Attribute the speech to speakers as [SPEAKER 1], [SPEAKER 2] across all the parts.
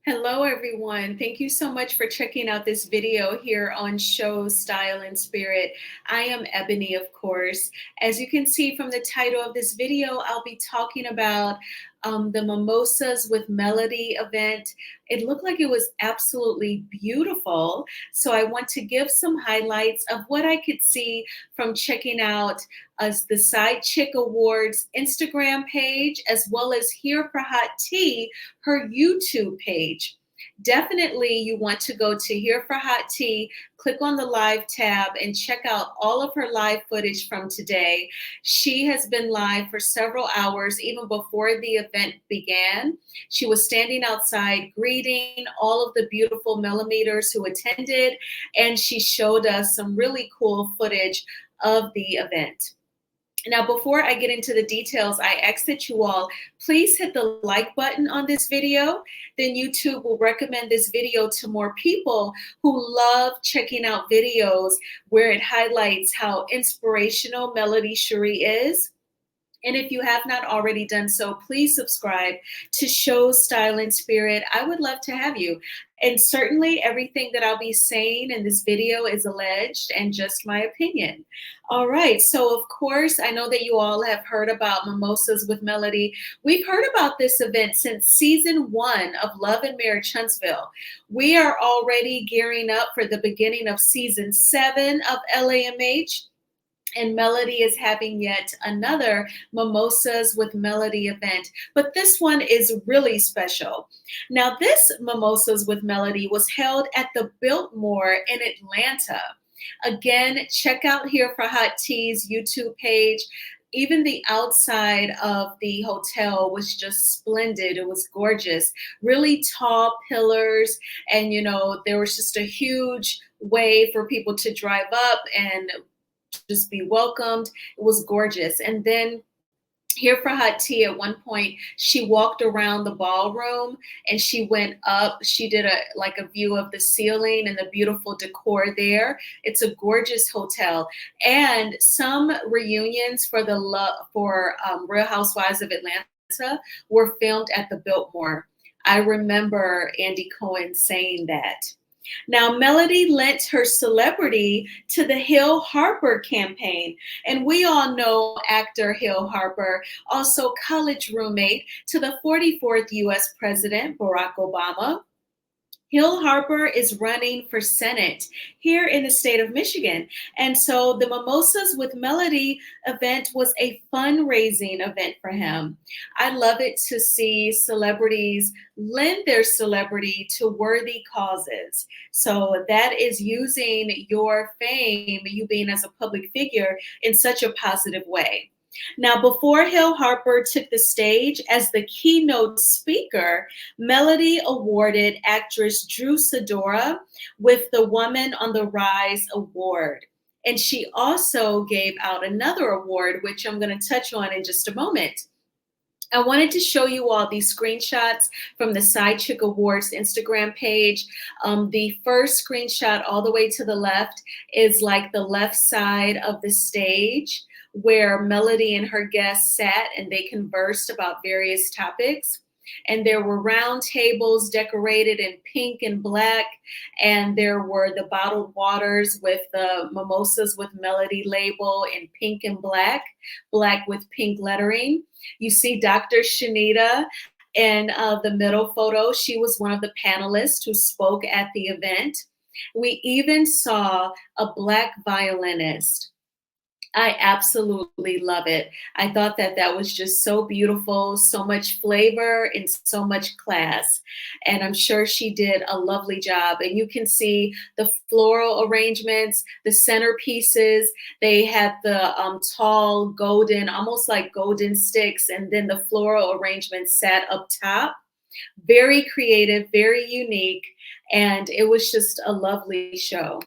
[SPEAKER 1] Hello, everyone. Thank you so much for checking out this video here on Show Style and Spirit. I am Ebony, of course. As you can see from the title of this video, I'll be talking about the Mimosas with Melody event. It looked like it was absolutely beautiful. So I want to give some highlights of what I could see from checking out the Side Chick Awards Instagram page, as well as Here for Hot Tea, her YouTube page. Definitely you want to go to Here for Hot Tea, click on the live tab and check out all of her live footage from today. She has been live for several hours even before the event began. She was standing outside greeting all of the beautiful millimeters who attended, and she showed us some really cool footage of the event. Now, before I get into the details, I ask that you all please hit the like button on this video. Then YouTube will recommend this video to more people who love checking out videos where it highlights how inspirational Melody Cherie is. And if you have not already done so, please subscribe to Show Style and Spirit. I would love to have you. And certainly everything that I'll be saying in this video is alleged and just my opinion. All right, so of course, I know that you all have heard about Mimosas with Melody. We've heard about this event since season 1 of Love and Marriage Huntsville. We are already gearing up for the beginning of season 7 of LAMH. And Melody is having yet another Mimosas with Melody event, but this one is really special. Now, this Mimosas with Melody was held at the Biltmore in Atlanta. Again, check out Here for Hot Tea's YouTube page. Even the outside of the hotel was just splendid. It was gorgeous, really tall pillars, and there was just a huge way for people to drive up and just be welcomed. It was gorgeous. And then Here for Hot Tea, at one point, she walked around the ballroom and she went up. She did a view of the ceiling and the beautiful decor there. It's a gorgeous hotel. And some reunions for Real Housewives of Atlanta were filmed at the Biltmore. I remember Andy Cohen saying that. Now, Melody lent her celebrity to the Hill Harper campaign. And we all know actor Hill Harper, also college roommate to the 44th US President, Barack Obama. Hill Harper is running for Senate here in the state of Michigan. And so the Mimosas with Melody event was a fundraising event for him. I love it to see celebrities lend their celebrity to worthy causes. So that is using your fame, you being as a public figure, in such a positive way. Now, before Hill Harper took the stage as the keynote speaker, Melody awarded actress Drew Sidora with the Woman on the Rise Award. And she also gave out another award, which I'm going to touch on in just a moment. I wanted to show you all these screenshots from the Side Chick Awards Instagram page. The first screenshot all the way to the left is like the left side of the stage, where Melody and her guests sat and they conversed about various topics. And there were round tables decorated in pink and black. And there were the bottled waters with the Mimosas with Melody label in pink and black with pink lettering. You see Dr. Shanita in the middle photo. She was one of the panelists who spoke at the event. We even saw a Black violinist. I absolutely love it. I thought that that was just so beautiful, so much flavor and so much class. And I'm sure she did a lovely job. And you can see the floral arrangements, the centerpieces. They had the tall golden, almost like golden sticks, and then the floral arrangements sat up top. Very creative, very unique, and it was just a lovely show.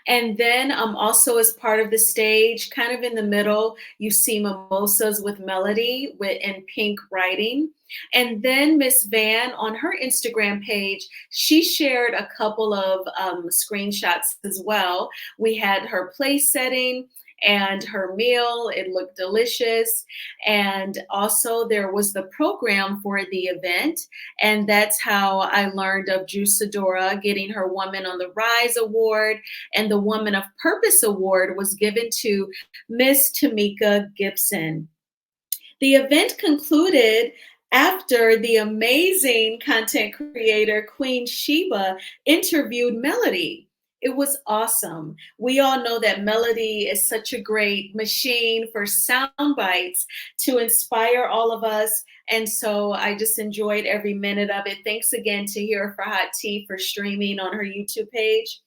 [SPEAKER 1] And then also as part of the stage, kind of in the middle, you see Mimosas with Melody in pink writing. And then Miss Van on her Instagram page, she shared a couple of screenshots as well. We had her place setting, and her meal. It looked delicious. And also, there was the program for the event. And that's how I learned of Juicadora getting her Woman on the Rise award. And the Woman of Purpose award was given to Miss Tamika Gibson. The event concluded after the amazing content creator Queen Sheba interviewed Melody. It was awesome. We all know that Melody is such a great machine for sound bites to inspire all of us. And so I just enjoyed every minute of it. Thanks again to Here for Hot Tea for streaming on her YouTube page.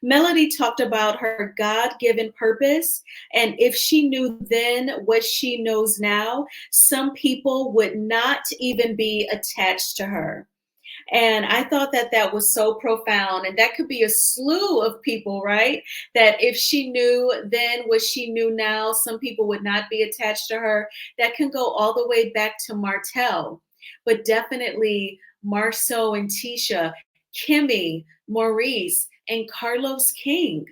[SPEAKER 1] Melody talked about her God given purpose, and if she knew then what she knows now, some people would not even be attached to her. And I thought that that was so profound. And that could be a slew of people, right? That if she knew then what she knew now, some people would not be attached to her. That can go all the way back to Martell, but definitely Marceau and Tisha, Kimmy, Maurice, and Carlos King.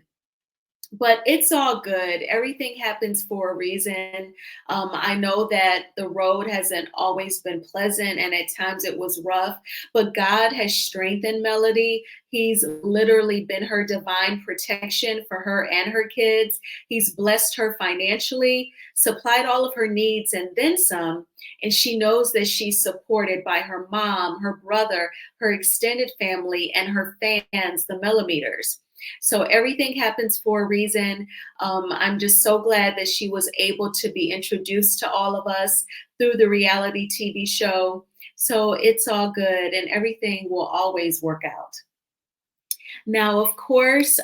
[SPEAKER 1] But it's all good. Everything happens for a reason. I know that the road hasn't always been pleasant and at times it was rough, but God has strengthened Melody. He's literally been her divine protection for her and her kids. He's blessed her financially, supplied all of her needs and then some. And she knows that she's supported by her mom, her brother, her extended family, and her fans, the millimeters. So everything happens for a reason. I'm just so glad that she was able to be introduced to all of us through the reality TV show. So it's all good and everything will always work out. Now, of course,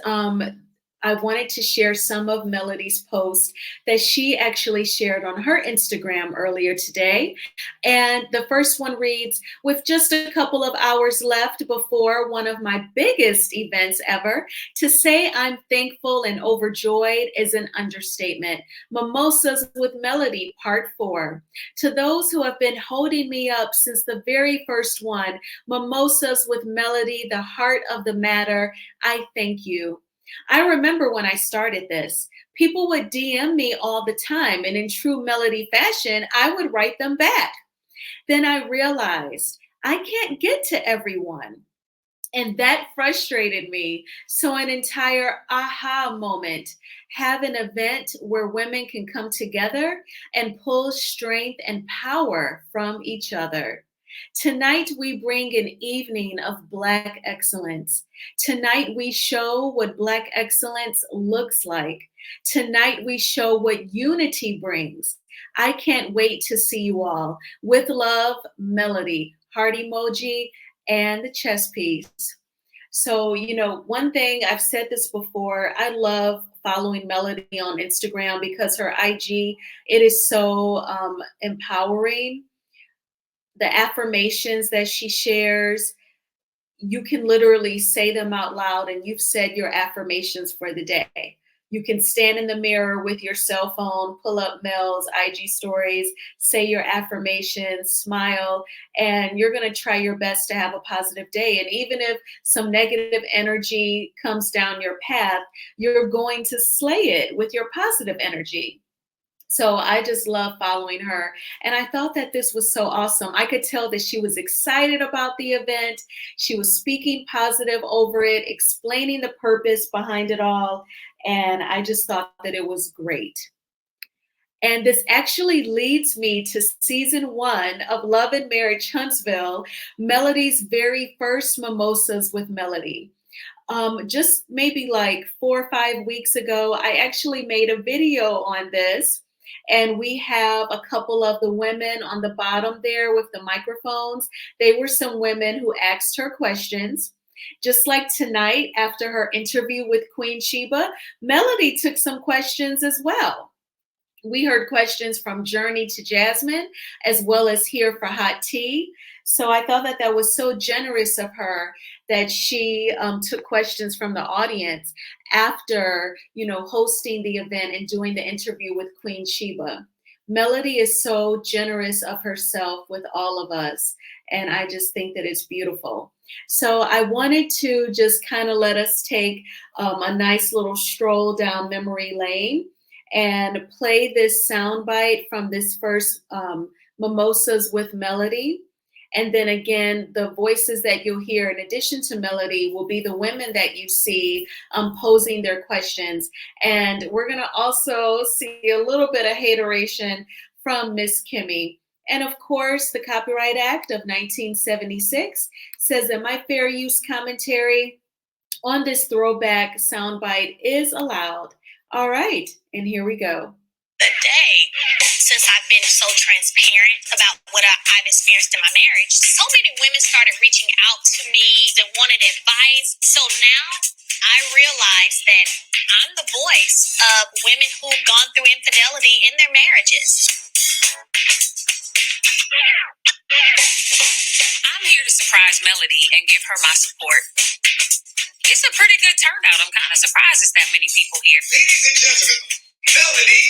[SPEAKER 1] I wanted to share some of Melody's posts that she actually shared on her Instagram earlier today. And the first one reads, with just a couple of hours left before one of my biggest events ever, to say I'm thankful and overjoyed is an understatement. Mimosas with Melody, part 4. To those who have been holding me up since the very first one, Mimosas with Melody, the heart of the matter, I thank you. I remember when I started this, people would DM me all the time, and in true Melody fashion, I would write them back. Then I realized I can't get to everyone. And that frustrated me. So, an entire aha moment, have an event where women can come together and pull strength and power from each other. Tonight, we bring an evening of Black excellence. Tonight, we show what Black excellence looks like. Tonight, we show what unity brings. I can't wait to see you all. With love, Melody, heart emoji, and the chess piece. So, one thing I've said this before, I love following Melody on Instagram because her IG, it is so empowering. The affirmations that she shares, you can literally say them out loud and you've said your affirmations for the day. You can stand in the mirror with your cell phone, pull up Mel's IG stories, say your affirmations, smile, and you're going to try your best to have a positive day. And even if some negative energy comes down your path, you're going to slay it with your positive energy. So I just love following her. And I thought that this was so awesome. I could tell that she was excited about the event. She was speaking positive over it, explaining the purpose behind it all. And I just thought that it was great. And this actually leads me to season 1 of Love and Marriage Huntsville, Melody's very first Mimosas with Melody. Just maybe like 4 or 5 weeks ago, I actually made a video on this. And we have a couple of the women on the bottom there with the microphones. They were some women who asked her questions. Just like tonight, after her interview with Queen Sheba, Melody took some questions as well. We heard questions from Journey to Jasmine, as well as Here for Hot Tea. So I thought that that was so generous of her that she took questions from the audience after, hosting the event and doing the interview with Queen Sheba. Melody is so generous of herself with all of us. And I just think that it's beautiful. So I wanted to just kind of let us take a nice little stroll down memory lane. and play this soundbite from this first Mimosas with Melody. And then again, the voices that you'll hear in addition to Melody will be the women that you see posing their questions. And we're going to also see a little bit of hateration from Miss Kimmy. And of course, the Copyright Act of 1976 says that my fair use commentary on this throwback soundbite is allowed. All right, and here we go.
[SPEAKER 2] Today, since I've been so transparent about what I've experienced in my marriage, so many women started reaching out to me and wanted advice. So now I realize that I'm the voice of women who've gone through infidelity in their marriages. I'm here to surprise Melody and give her my support. It's a pretty good turnout. I'm kind of surprised it's that many people here.
[SPEAKER 3] Ladies and gentlemen, Melody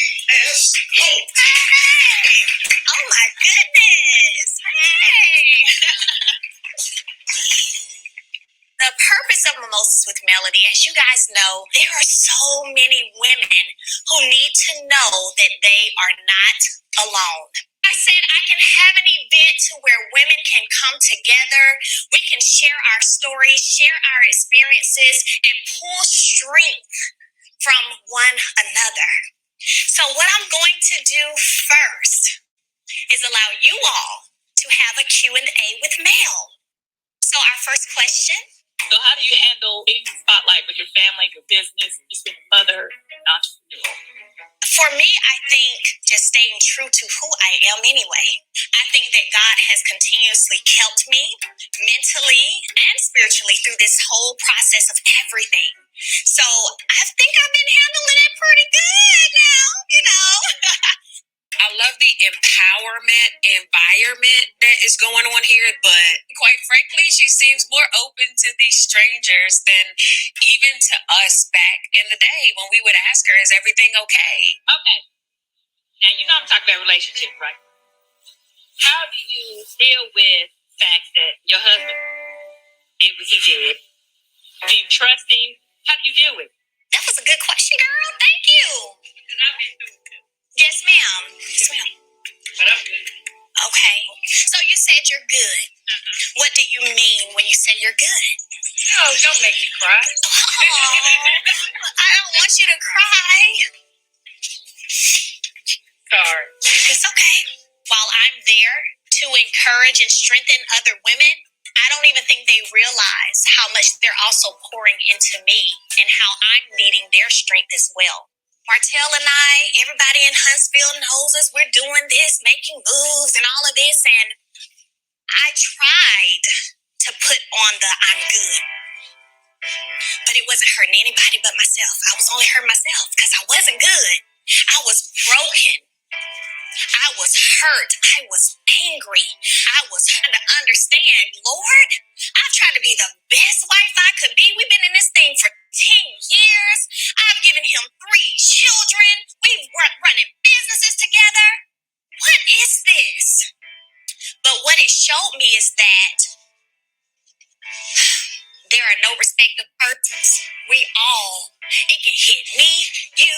[SPEAKER 3] S. Hope.
[SPEAKER 2] Hey! Oh my goodness! Hey! The purpose of Mimosas with Melody, as you guys know, there are so many women who need to know that they are not alone. I said I can have an event to where women can come together, we can share our stories, share our experiences, and pull strength from one another. So what I'm going to do first is allow you all to have a Q&A with Mel. So our first question.
[SPEAKER 4] So how do you handle being in the spotlight with your family, your business, just with mother, entrepreneur?
[SPEAKER 2] For me, I think just staying true to who I am anyway. I think that God has continuously kept me mentally and spiritually through this whole process of everything. So I think I've been handling it pretty good now, you know.
[SPEAKER 4] I love the empowerment environment that is going on here, but quite frankly, she seems more open to these strangers than even to us back in the day when we would ask her, is everything okay? Okay. Now, you know I'm talking about relationship, right? How do you deal with the fact that your husband did what he did? Do you trust him? How do you deal with it?
[SPEAKER 2] That was a good question, girl. Thank you.
[SPEAKER 4] Because I've been through it.
[SPEAKER 2] Yes, ma'am. Yes, ma'am.
[SPEAKER 4] But I'm good.
[SPEAKER 2] Okay. So you said you're good. What do you mean when you say you're good?
[SPEAKER 4] Oh, don't make me cry.
[SPEAKER 2] I don't want you to cry.
[SPEAKER 4] Sorry.
[SPEAKER 2] It's okay. While I'm there to encourage and strengthen other women, I don't even think they realize how much they're also pouring into me and how I'm needing their strength as well. Martell and I, everybody in Huntsville knows us. We're doing this, making moves and all of this. And I tried to put on the I'm good. But it wasn't hurting anybody but myself. I was only hurting myself because I wasn't good. I was broken. I was hurt. I was angry. I was trying to understand, Lord, I've tried to be the best wife I could be. We've been in this thing for 10 years. I've given him 3 children. We've running businesses together. What is this? But what it showed me is that there are no respective persons. It can hit me, you,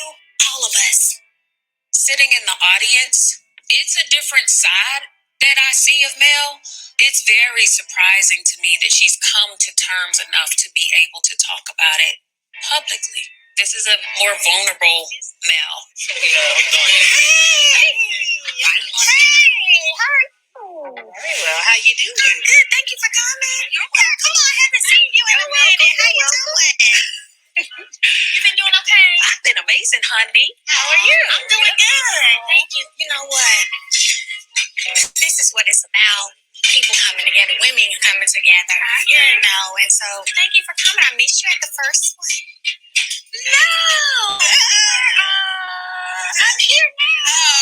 [SPEAKER 2] all of us.
[SPEAKER 4] Sitting in the audience, it's a different side that I see of Mel. It's very surprising to me that she's come to terms enough to be able to talk about it publicly. This is a more vulnerable Mel.
[SPEAKER 2] Hey! Hey!
[SPEAKER 4] Very well. How you doing?
[SPEAKER 2] I'm good. Thank you for coming. Okay, come on. I haven't seen you in a minute. How you doing? You been doing okay?
[SPEAKER 4] I've been amazing, honey. How are you?
[SPEAKER 2] I'm doing good. Thank you. You know what? This is what it's about. People coming together, women coming together, you know. And so, thank you for coming. I missed you at the first one. No! I'm here now.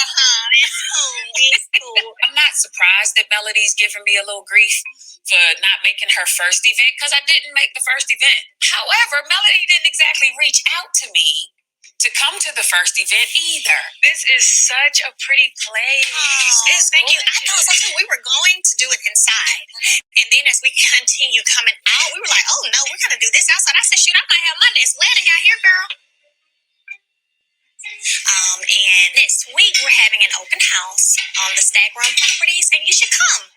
[SPEAKER 2] It's cool. It's cool.
[SPEAKER 4] I'm not surprised that Melody's giving me a little grief for not making her first event because I didn't make the first event. However, Melody didn't exactly reach out to me to come to the first event either. This is such a pretty place.
[SPEAKER 2] Thank you. I thought so too. We were going to do it inside. And then as we continue coming out, we were like, oh no, we're going to do this outside. I said, shoot, I might have my next wedding out here, girl. open house on the Stag Run properties, and you should come.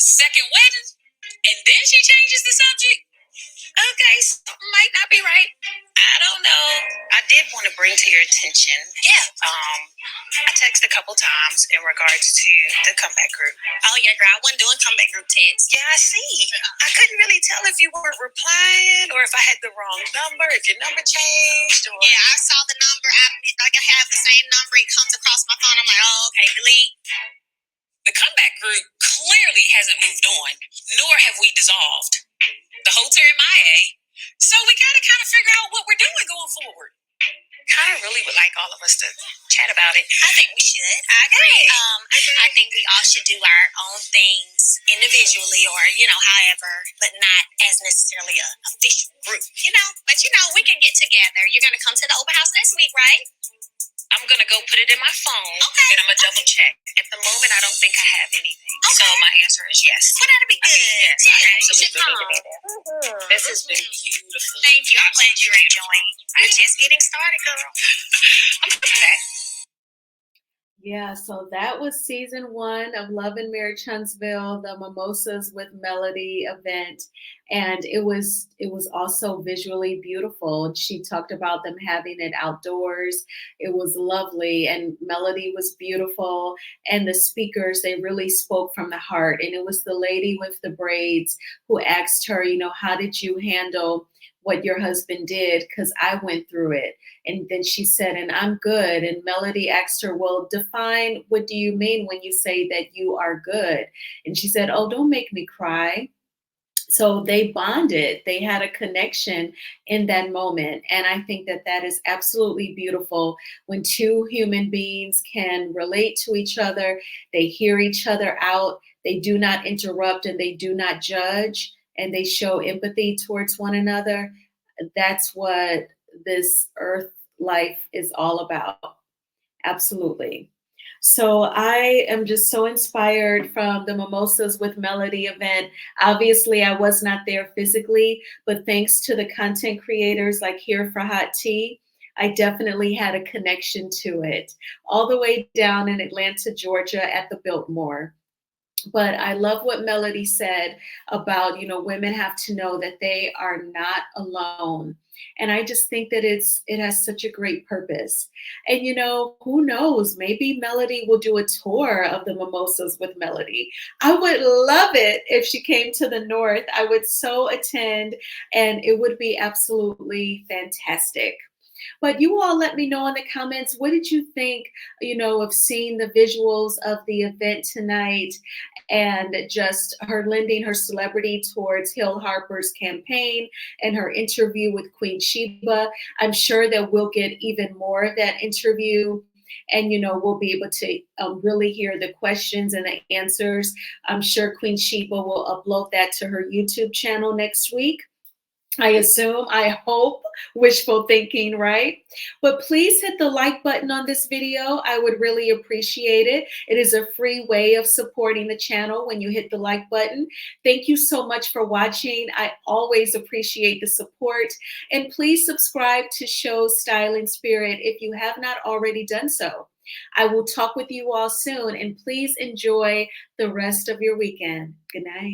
[SPEAKER 4] Second wedding? And then she changes the subject? Okay, something might not be right. I don't know. I did want to bring to your attention.
[SPEAKER 2] Yeah.
[SPEAKER 4] I texted a couple times in regards to the comeback group.
[SPEAKER 2] Oh, yeah, girl, I wasn't doing comeback group texts.
[SPEAKER 4] Yeah, I see. I couldn't really tell if you weren't replying or if I had the wrong number, if your number changed or...
[SPEAKER 2] Yeah, I saw the number. I have the same number. It comes across my phone. I'm like, oh, okay, delete.
[SPEAKER 4] The comeback group clearly hasn't moved on, nor have we dissolved. The hopes are MIA, so we gotta kind of figure out what we're doing going forward. Kind of really would like all of us to chat about it.
[SPEAKER 2] I think we should. I agree. I think we all should do our own things individually or, however, but not as necessarily a official group, But, we can get together. You're going to come to the open house next week, right?
[SPEAKER 4] I'm gonna go put it in my phone,
[SPEAKER 2] Okay.
[SPEAKER 4] and I'm gonna double check. At the moment, I don't think I have anything.
[SPEAKER 2] Okay.
[SPEAKER 4] So my answer is yes.
[SPEAKER 2] Well, that'll be good.
[SPEAKER 4] Yes,
[SPEAKER 2] Yeah,
[SPEAKER 4] I
[SPEAKER 2] you
[SPEAKER 4] absolutely
[SPEAKER 2] should come.
[SPEAKER 4] need to be there. This has been beautiful.
[SPEAKER 2] Thank you. I'm glad you're enjoying. We're just getting started, girl.
[SPEAKER 4] I'm good for that.
[SPEAKER 1] Yeah, so that was season 1 of Love and Marriage Huntsville, the Mimosas with Melody event, and it was also visually beautiful. She talked about them having it outdoors. It was lovely, and Melody was beautiful, and the speakers, they really spoke from the heart. And it was the lady with the braids who asked her, how did you handle what your husband did? Because I went through it. And then she said, and I'm good. And Melody asked her, well, define, what do you mean when you say that you are good? And she said, oh, don't make me cry. So they bonded. They had a connection in that moment. And I think that that is absolutely beautiful when two human beings can relate to each other. They hear each other out. They do not interrupt and they do not judge, and they show empathy towards one another. That's what this earth life is all about. Absolutely. So I am just so inspired from the Mimosas with Melody event. Obviously, I was not there physically, but thanks to the content creators like Here for Hot Tea, I definitely had a connection to it. All the way down in Atlanta, Georgia at the Biltmore. But I love what Melody said about, women have to know that they are not alone. And I just think that it has such a great purpose. And, who knows, maybe Melody will do a tour of the Mimosas with Melody. I would love it if she came to the North. I would so attend, and it would be absolutely fantastic. But you all let me know in the comments, what did you think, of seeing the visuals of the event tonight and just her lending her celebrity towards Hill Harper's campaign and her interview with Queen Sheba. I'm sure that we'll get even more of that interview. And, we'll be able to really hear the questions and the answers. I'm sure Queen Sheba will upload that to her YouTube channel next week. I assume, I hope, wishful thinking, right? But please hit the like button on this video. I would really appreciate it. It is a free way of supporting the channel when you hit the like button. Thank you so much for watching. I always appreciate the support. And please subscribe to Show Style and Spirit if you have not already done so. I will talk with you all soon, and please enjoy the rest of your weekend. Good night.